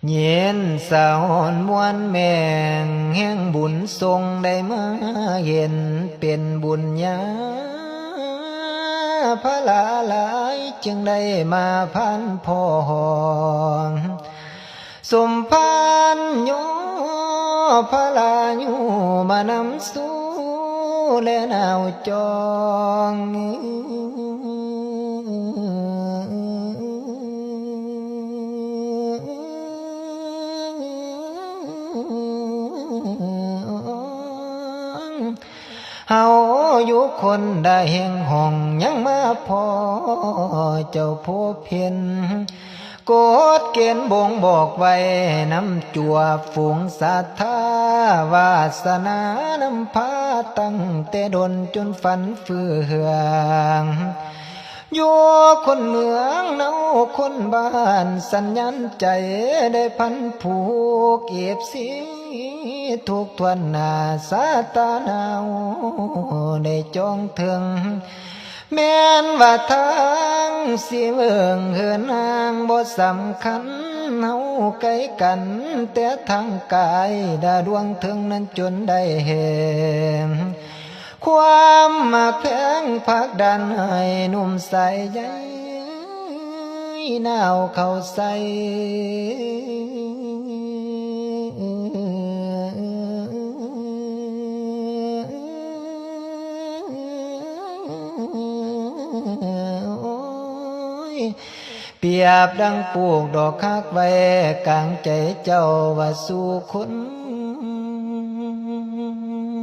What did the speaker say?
เย็นสะหอนมวนแมงแห่งบุญทรงได้มาเห็นเป็นบุญญาพระลาหลายจึงได้มาพันพองสมพานโยพระลาญูมานำสู่และนาวจองเฮาอยู่คนได้แห่งห้องยังมาพอเจ้าผู้เพียนกฎเกณฑ์บ่งบอกไว้นำจัวฝูงสัทธาวาสนานำพาตั้งแต่ดนจนฝันเฟืองอยู่คนเมืองเนาคนบ้านสัญญาณใจได้พันผูกเก็บสีทุกทวนหน้าสาตาหนาวได้จองถึงแม้นว่าทางสิเมืองเหินห่างบ่สำคัญเฮาไกลกันแต่ทางกายดาดวงถึงนั้นจนได้เห็นความมาแพงพักดันให้หนุ่มใส่ใยหนาวเข้าใส่เปรียบดังปลูกดอกคักไว้กลางใจเจ้าว่าสู่คน